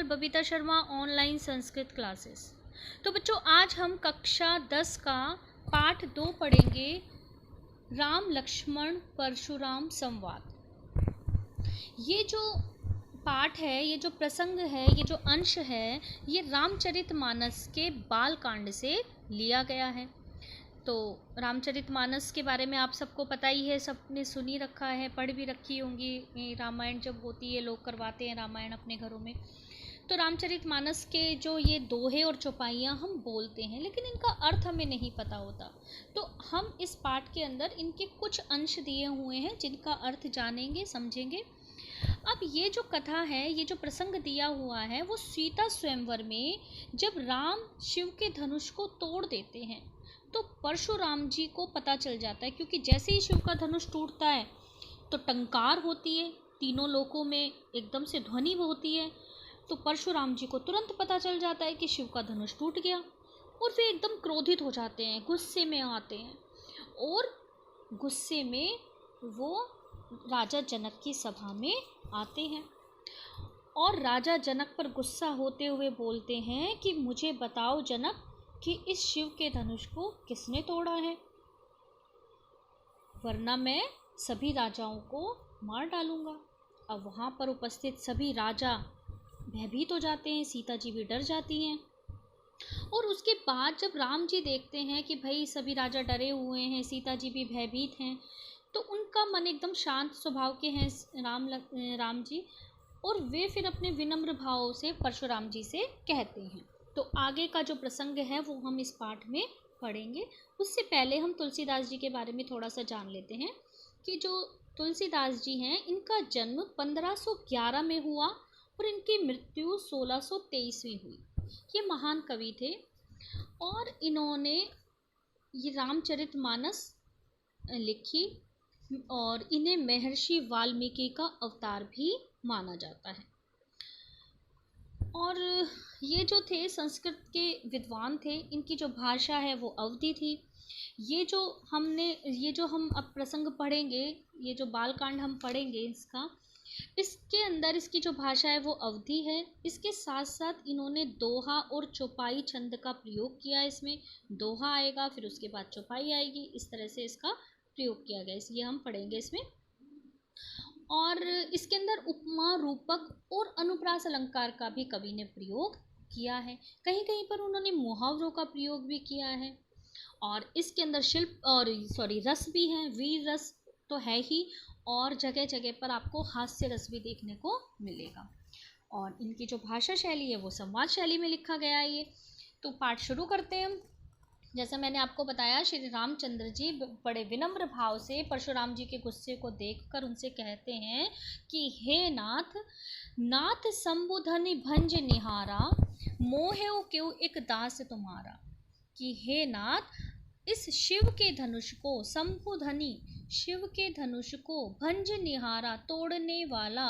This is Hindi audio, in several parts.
Babita Sharma online Sanskrit classes. तो बच्चों, आज हम कक्षा 10 का पाठ 2 पढ़ेंगे, राम लक्ष्मण परशुराम संवाद। ये जो पाठ है, ये जो प्रसंग है, ये जो अंश है, ये रामचरितमानस के बाल कांड से लिया गया है। तो रामचरितमानस के बारे में आप सबको पता ही है, सबने सुनी रखा है, पढ़ भी रखी होंगी। रामायण जब होती है, लोग करवाते हैं रामायण अपने घरों में। तो रामचरितमानस के जो ये दोहे और चौपाइयाँ हम बोलते हैं, लेकिन इनका अर्थ हमें नहीं पता होता। तो हम इस पाठ के अंदर इनके कुछ अंश दिए हुए हैं, जिनका अर्थ जानेंगे, समझेंगे। अब ये जो कथा है, ये जो प्रसंग दिया हुआ है, वो सीता स्वयंवर में जब राम शिव के धनुष को तोड़ देते हैं तो परशुराम जी को पता चल जाता है, क्योंकि जैसे ही शिव का धनुष टूटता है तो टंकार होती है, तीनों लोकों में एकदम से ध्वनि होती है। तो परशुराम जी को तुरंत पता चल जाता है कि शिव का धनुष टूट गया, और वे एकदम क्रोधित हो जाते हैं, गुस्से में आते हैं, और गुस्से में वो राजा जनक की सभा में आते हैं और राजा जनक पर गुस्सा होते हुए बोलते हैं कि मुझे बताओ जनक कि इस शिव के धनुष को किसने तोड़ा है, वरना मैं सभी राजाओं को मार डालूंगा। अब वहाँ पर उपस्थित सभी राजा भयभीत हो जाते हैं, सीता जी भी डर जाती हैं। और उसके बाद जब राम जी देखते हैं कि भाई सभी राजा डरे हुए हैं, सीता जी भी भयभीत हैं, तो उनका मन एकदम शांत स्वभाव के हैं राम जी, और वे फिर अपने विनम्र भाव से परशुराम जी से कहते हैं। तो आगे का जो प्रसंग है वो हम इस पाठ में पढ़ेंगे। उससे पहले हम तुलसीदास जी के बारे में थोड़ा सा जान लेते हैं कि जो तुलसीदास जी हैं, इनका जन्म 1511 में हुआ और इनकी मृत्यु 1623 हुई। ये महान कवि थे और इन्होंने ये रामचरितमानस लिखी, और इन्हें महर्षि वाल्मीकि का अवतार भी माना जाता है। और ये जो थे संस्कृत के विद्वान थे, इनकी जो भाषा है वो अवधी थी। ये जो हम अब प्रसंग पढ़ेंगे, ये जो बालकांड हम पढ़ेंगे इसके अंदर इसकी जो भाषा है वो अवधी है। इसके साथ साथ इन्होंने दोहा और चौपाई छंद का प्रयोग किया। इसमें दोहा आएगा, फिर उसके बाद चौपाई आएगी, इस तरह से इसका प्रयोग किया गया, इसलिए हम पढ़ेंगे इसमें। और इसके अंदर उपमा, रूपक और अनुप्रास अलंकार का भी कवि ने प्रयोग किया है। कहीं कहीं पर उन्होंने मुहावरों का प्रयोग भी किया है। और इसके अंदर रस भी हैं, वीर रस तो है ही, और जगह जगह पर आपको हास्य रस भी देखने को मिलेगा। और इनकी जो भाषा शैली है वो संवाद शैली में लिखा गया है। ये तो पाठ शुरू करते हैं हम। जैसा मैंने आपको बताया, श्री रामचंद्र जी बड़े विनम्र भाव से परशुराम जी के गुस्से को देखकर उनसे कहते हैं कि हे नाथ, नाथ शंभुधनि भंज निहारा, मोहेउ क्यों एक दास तुम्हारा। कि हे नाथ, इस शिव के धनुष को, शंभुधनि शिव के धनुष को, भंज निहारा तोड़ने वाला,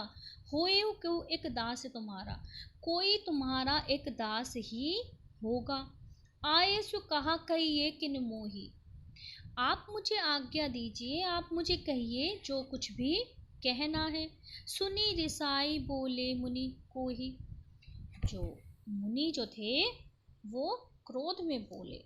होएउ क्यों एक दास तुम्हारा, कोई तुम्हारा एक दास ही होगा। आए सु कहा कहिए किन मोही, आप मुझे आज्ञा दीजिए, आप मुझे कहिए जो कुछ भी कहना है। सुनी रिसाई बोले मुनि को ही, जो मुनि जो थे वो क्रोध में बोले,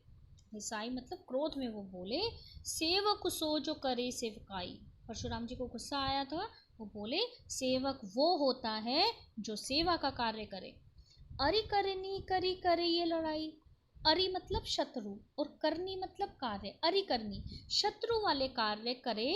रिसाई मतलब क्रोध में वो बोले, सेवक सो जो करे सेवकाई। परशुराम जी को गुस्सा आया था, वो बोले सेवक वो होता है जो सेवा का कार्य करे। अरि करनी करी करे ये लड़ाई, अरि मतलब शत्रु और करनी मतलब कार्य। अरि करनी शत्रु वाले कार्य करे,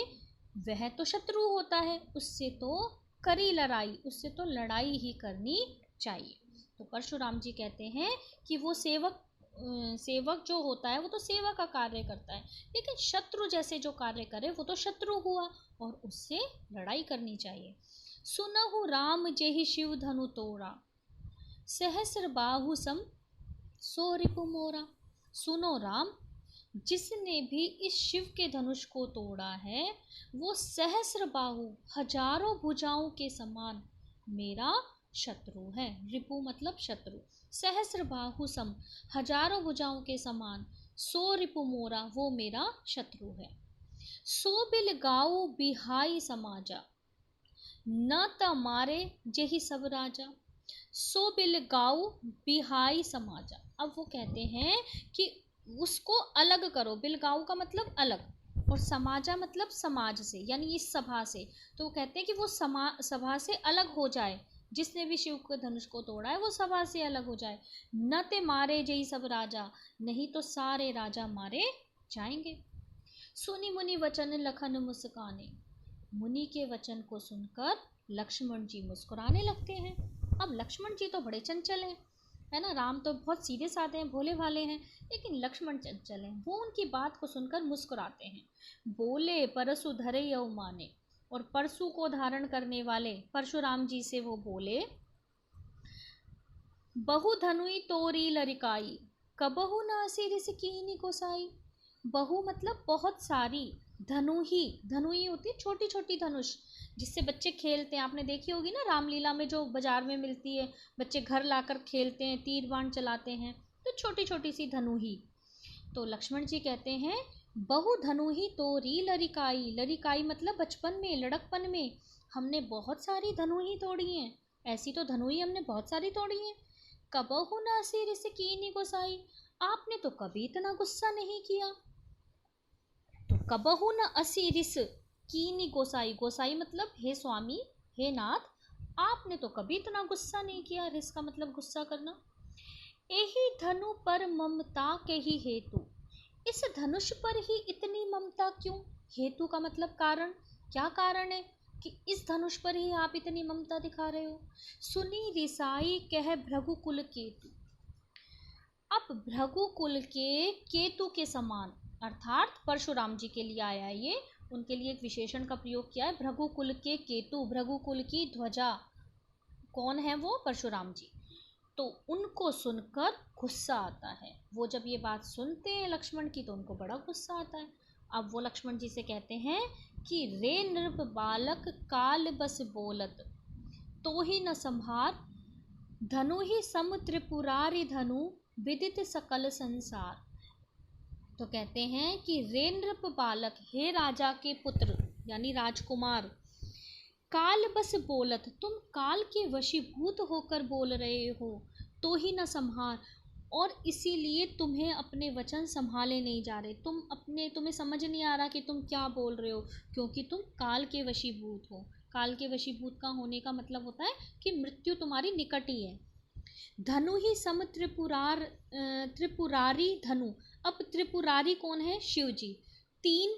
वह तो शत्रु होता है, उससे तो करी लड़ाई, उससे तो लड़ाई ही करनी चाहिए। तो परशुराम जी कहते हैं कि वो सेवक जो होता है वो तो सेवा का कार्य करता है, लेकिन शत्रु जैसे जो कार्य करे वो तो शत्रु हुआ, और उससे लड़ाई करनी चाहिए। सुनहु राम जेहि शिव धनु तोड़ा, सहस्र बाहु सम सो रिपु मोरा। सुनो राम, जिसने भी इस शिव के धनुष को तोड़ा है वो सहस्र बाहु, हजारों भुजाओं के समान मेरा शत्रु है। रिपु मतलब शत्रु, सहस्र बाहु सम हजारों भुजाओं के समान, सो रिपु मोरा वो मेरा शत्रु है। सो बिल गाओ बिहाई समाजा, न त मारे जेहि सब राजा। सो बिल गाऊ बिहाई समाजा। अब वो कहते हैं कि उसको अलग करो, बिल गाऊ का मतलब अलग, और समाजा मतलब समाज से, यानी इस सभा से। तो वो कहते हैं कि वो सभा से अलग हो जाए, जिसने भी शिव के धनुष को तोड़ा है वो सभा से अलग हो जाए। न ते मारे जई सब राजा, नहीं तो सारे राजा मारे जाएंगे। सुनी मुनि वचन लखन मुस्काने, मुनि के वचन को सुनकर लक्ष्मण जी मुस्कुराने लगते हैं। अब लक्ष्मण जी तो बड़े चंचल हैं, है ना, राम तो बहुत सीधे साधे हैं, भोले भाले हैं, लेकिन लक्ष्मण चंचल हैं। वो उनकी बात को सुनकर मुस्कुराते हैं। बोले परसु धरे यौ माने, और परशु को धारण करने वाले परशुराम जी से वो बोले, बहु धनुई तोरी लरिकाई, कबहु न सिरिस कीनी गोसाई। बहु मतलब बहुत सारी, धनुही, धनुई होती है छोटी छोटी धनुष, जिससे बच्चे खेलते हैं। आपने देखी होगी ना रामलीला में, जो बाजार में मिलती है, बच्चे घर लाकर खेलते हैं, तीर बाण चलाते हैं, तो छोटी छोटी सी धनुही। तो लक्ष्मण जी कहते हैं, बहु धनुही तोरी लरिकाई, लरिकाई मतलब बचपन में, लड़कपन में हमने बहुत सारी धनुही तोड़ी हैं, ऐसी तो धनुही हमने बहुत सारी तोड़ी हैं। कबहु न सिर से कीनी गोसाई, आपने तो कभी इतना गुस्सा नहीं किया। तो कबहु न असिरिस कीनी गोसाई, गोसाई मतलब हे स्वामी, हे नाथ, आपने तो कभी इतना गुस्सा नहीं किया। रिस का मतलब गुस्सा करना। यही धनु पर ममता के ही हेतु, इस धनुष पर ही इतनी ममता क्यों। हेतु का मतलब कारण, क्या कारण है कि इस धनुष पर ही आप इतनी ममता दिखा रहे हो। सुनी रिसाई कह भृगुकुल केतु, अब भृगुकुल के केतु के समान, अर्थात परशुराम जी के लिए आया है ये, उनके लिए एक विशेषण का प्रयोग किया है। भृगुकुल के केतु, भृगुकुल की ध्वजा, कौन है वो, परशुराम जी। तो उनको सुनकर गुस्सा आता है। वो जब ये बात सुनते हैं लक्ष्मण की, तो उनको बड़ा गुस्सा आता है। अब वो लक्ष्मण जी से कहते हैं कि रे नृप बालक काल बस बोलत, तो ही न संभार, धनु ही सम त्रिपुरारी धनु विदित सकल संसार। तो कहते हैं कि रे नृप बालक, हे राजा के पुत्र यानी राजकुमार, काल बस बोलत, तुम काल के वशीभूत होकर बोल रहे हो, तो ही न संहार, और इसीलिए तुम्हें अपने वचन संभाले नहीं जा रहे। तुम्हें समझ नहीं आ रहा कि तुम क्या बोल रहे हो, क्योंकि तुम काल के वशीभूत हो। काल के वशीभूत का होने का मतलब होता है कि मृत्यु तुम्हारी निकट ही है। धनु ही सम त्रिपुरारी धनु, अब त्रिपुरारी कौन है, शिव जी, 3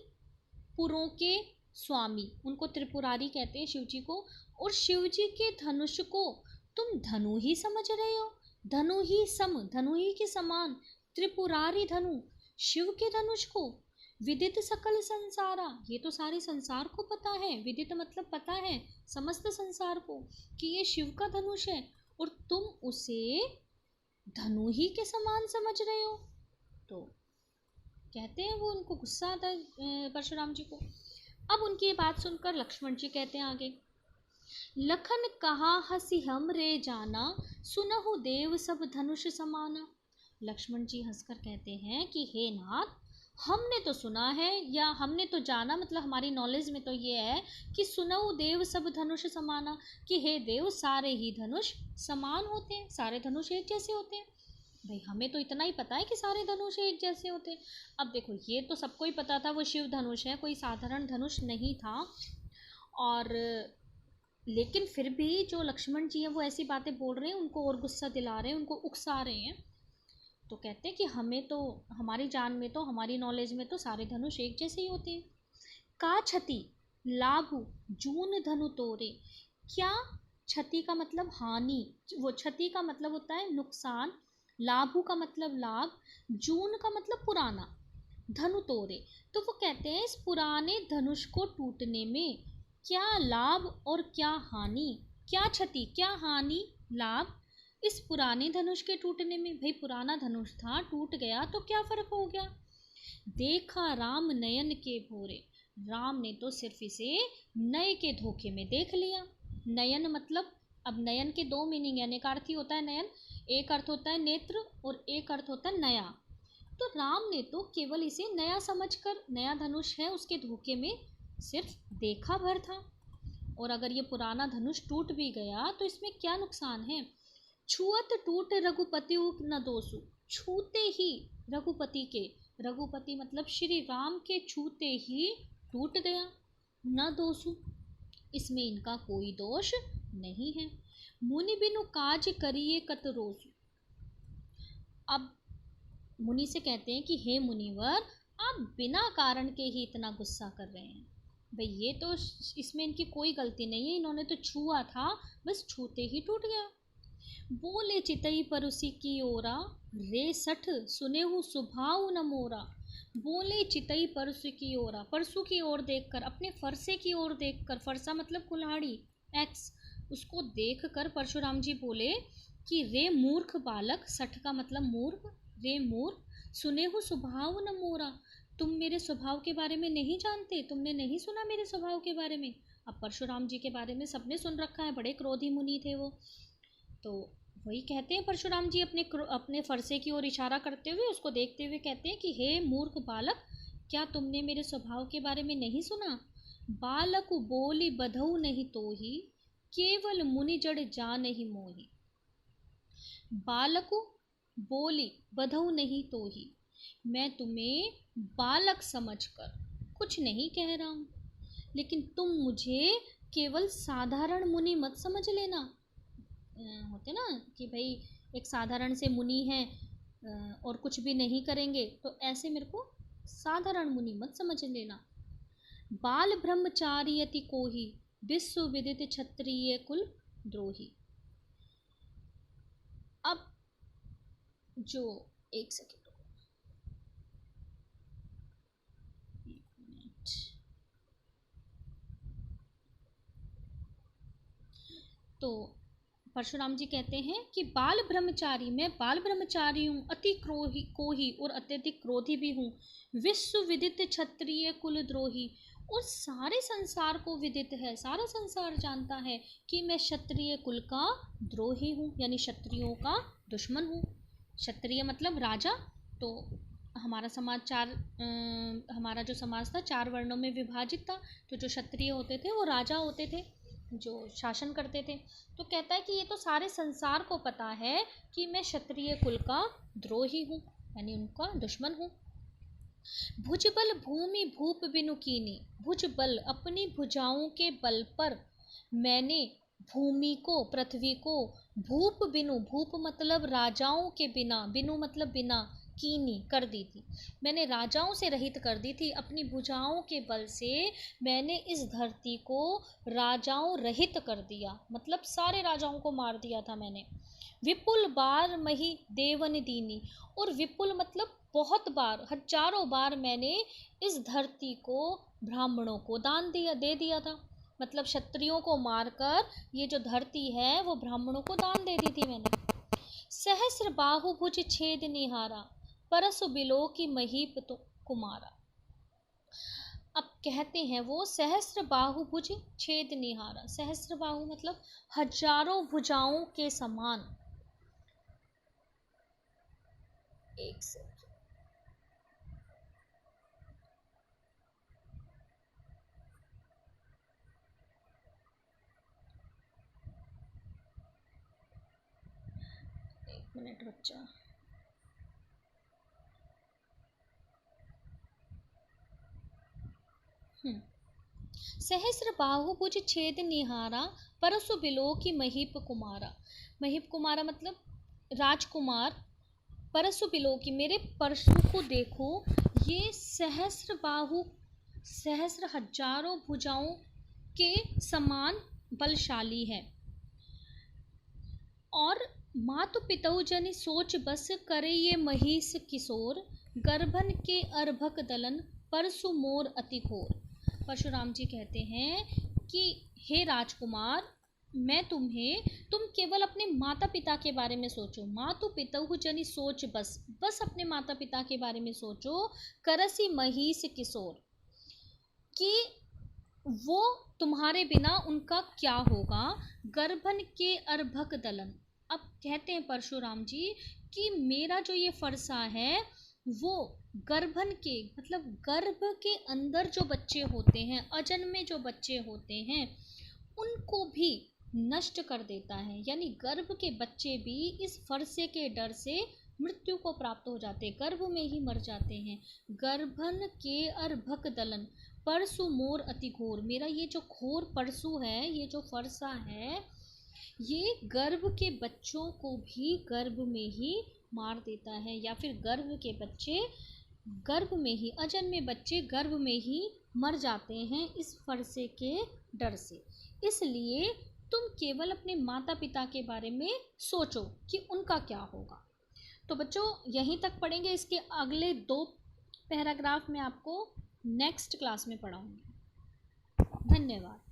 पुरों के स्वामी, उनको त्रिपुरारी कहते हैं शिव जी को। और शिव जी के धनुष को तुम धनु ही समझ रहे हो, धनु ही सम, धनु ही के समान, त्रिपुरारी धनु, शिव के धनुष को। विदित सकल संसारा, ये तो सारे संसार को पता है, विदित मतलब पता है समस्त संसार को कि ये शिव का धनुष है, और तुम उसे धनु ही के समान समझ रहे हो। तो कहते हैं वो, उनको गुस्सा आता है परशुराम जी को। अब उनकी बात सुनकर लक्ष्मण जी कहते हैं आगे, लखन कहा हसी हम रे जाना, सुनहु देव सब धनुष समाना। लक्ष्मण जी हंसकर कहते हैं कि हे नाथ, हमने तो सुना है, या हमने तो जाना, मतलब हमारी नॉलेज में तो ये है कि सुनहु देव सब धनुष समाना, कि हे देव, सारे ही धनुष समान होते हैं, सारे धनुष एक जैसे होते हैं। भाई हमें तो इतना ही पता है कि सारे धनुष एक जैसे होते हैं। अब देखो, ये तो सबको ही पता था वो शिव धनुष है, कोई साधारण धनुष नहीं था। और लेकिन फिर भी जो लक्ष्मण जी हैं वो ऐसी बातें बोल रहे हैं, उनको और गुस्सा दिला रहे हैं, उनको उकसा रहे हैं। तो कहते हैं कि हमें तो, हमारी जान में तो, हमारी नॉलेज में तो सारे धनुष एक जैसे ही होते हैं। का क्षति लाभु जून धनु तोरे, क्या क्षति का मतलब हानि, वो क्षति का मतलब होता है नुकसान, लाभु का मतलब लाभ, जून का मतलब पुराना, धनु तोरे। तो वो कहते हैं इस पुराने धनुष को टूटने में क्या लाभ और क्या हानि, क्या क्षति, क्या हानि, लाभ इस पुराने धनुष के टूटने में। भाई पुराना धनुष था, टूट गया तो क्या फर्क हो गया। देखा राम नयन के भोरे, राम ने तो सिर्फ इसे नए के धोखे में देख लिया। नयन मतलब, अब नयन के 2 मीनिंग है, एक अर्थ ही होता है नयन, एक अर्थ होता है नेत्र और एक अर्थ होता है नया। तो राम ने तो केवल इसे नया समझकर, नया धनुष है उसके धोखे में सिर्फ देखा भर था। और अगर ये पुराना धनुष टूट भी गया तो इसमें क्या नुकसान है। छुअत टूट रघुपति न दोषु, छूते ही रघुपति के, रघुपति मतलब श्री राम के छूते ही टूट गया, न दोषु, इसमें इनका कोई दोष नहीं है। मुनि बिनु काज करिए कत रोसु, अब मुनि से कहते हैं कि हे मुनिवर, आप बिना कारण के ही इतना गुस्सा कर रहे हैं। भाई ये तो, इसमें इनकी कोई गलती नहीं है, इन्होंने तो छुआ था, बस छूते ही टूट गया। बोले चितई परुसी की ओरा, रे सठ सुने हूँ सुभाव न मोरा। बोले चितई परसु की ओरा, परसु की ओर देखकर, अपने फरसे की ओर देखकर, फरसा मतलब कुल्हाड़ी, एक्स, उसको देखकर परशुराम जी बोले कि रे मूर्ख बालक, सठ का मतलब मूर्ख, रे मूर्ख, सुने हो स्वभाव न मोरा, तुम मेरे स्वभाव के बारे में नहीं जानते, तुमने नहीं सुना मेरे स्वभाव के बारे में। अब परशुराम जी के बारे में सबने सुन रखा है, बड़े क्रोधी मुनि थे वो, तो वही कहते हैं परशुराम जी अपने फरसे की ओर इशारा करते हुए, उसको देखते हुए कहते हैं कि हे मूर्ख बालक, क्या तुमने मेरे स्वभाव के बारे में नहीं सुना। बालक बोली बधऊ नहीं तो ही, केवल मुनि जड़ जा नहीं मोही। बालक बोली बधऊ नहीं तो ही, मैं तुम्हें बालक समझकर कुछ नहीं कह रहा हूँ, लेकिन तुम मुझे केवल साधारण मुनि मत समझ लेना। होते ना कि भाई एक साधारण से मुनि हैं और कुछ भी नहीं करेंगे, तो ऐसे मेरे को साधारण मुनि मत समझ लेना। बाल ब्रह्मचारी अति कोही, विश्व विदित क्षत्रिय कुल द्रोही। अब जो एक सेकेंड, तो परशुराम जी कहते हैं कि बाल ब्रह्मचारी, मैं बाल ब्रह्मचारी हूँ, अति क्रोही कोही और अत्यधिक क्रोधी भी हूँ, विश्व विदित क्षत्रिय कुल द्रोही, और सारे संसार को विदित है, सारा संसार जानता है कि मैं क्षत्रिय कुल का द्रोही हूँ, यानी क्षत्रियों का दुश्मन हूँ। क्षत्रिय मतलब राजा, तो हमारा समाज हमारा जो समाज था 4 वर्णों में विभाजित था, तो जो क्षत्रिय होते थे वो राजा होते थे, जो शासन करते थे। तो कहता है कि ये तो सारे संसार को पता है कि मैं क्षत्रिय कुल का द्रोही हूँ, यानी उनका दुश्मन हूँ। भुजबल भूमि भूप बिनु कीनी, भुजबल अपनी भुजाओं के बल पर मैंने भूमि को, पृथ्वी को, भूप बिनु, भूप मतलब राजाओं के बिना, बिनु मतलब बिना, कीनी कर दी थी, मैंने राजाओं से रहित कर दी थी, अपनी भुजाओं के बल से मैंने इस धरती को राजाओं रहित कर दिया, मतलब सारे राजाओं को मार दिया था मैंने। विपुल बार मही देवन दीनी, और विपुल मतलब बहुत बार, हजारों बार मैंने इस धरती को ब्राह्मणों को दान दे दिया था, मतलब क्षत्रियों को मारकर ये जो धरती है वो ब्राह्मणों को दान दे दी थी मैंने। सहस्र बाहुभुज छेद निहारा, परसु बिलो की महीप तो कुमारा। अब कहते हैं वो सहस्र बाहुभुज छेद निहारा, सहस्र बाहु मतलब हजारों भुजाओं के समान। एक सेकंड, एक मिनट बच्चा। सहस्र बाहुभुज छेद निहारा, परसु बिलो की महीप कुमारा। महीप कुमारा मतलब राजकुमार। परसु बिलो की, मेरे परशु को देखो, ये सहस्र बाहु, सहस्र हजारों भुजाओं के समान बलशाली है। और मातु पितौ जनि सोच बस, करे ये महिष किशोर, गर्भन के अर्भक दलन, परसु मोर अति घोर। परशुराम जी कहते हैं कि हे राजकुमार, मैं तुम केवल अपने माता पिता के बारे में सोचो, मातु पितौ जनि सोच बस, बस अपने माता पिता के बारे में सोचो, करसी महिष किशोर, कि वो तुम्हारे बिना उनका क्या होगा, गर्भन के अर्भक दलन। अब कहते हैं परशुराम जी कि मेरा जो ये फरसा है वो गर्भन के मतलब गर्भ के अंदर जो बच्चे होते हैं, अजन्मे जो बच्चे होते हैं, उनको भी नष्ट कर देता है। यानी गर्भ के बच्चे भी इस फरसे के डर से मृत्यु को प्राप्त हो जाते हैं, गर्भ में ही मर जाते हैं। गर्भन के अर्भक दलन परसु मोर अति घोर। मेरा ये जो घोर परसु है, ये जो फरसा है, ये गर्भ के बच्चों को भी गर्भ में ही मार देता है, या फिर गर्भ के बच्चे गर्भ में ही, अजन्मे बच्चे गर्भ में ही मर जाते हैं इस फरसे के डर से। इसलिए तुम केवल अपने माता पिता के बारे में सोचो कि उनका क्या होगा। तो बच्चों यहीं तक पढ़ेंगे, इसके अगले 2 पैराग्राफ में आपको नेक्स्ट क्लास में पढ़ाऊंगी। धन्यवाद।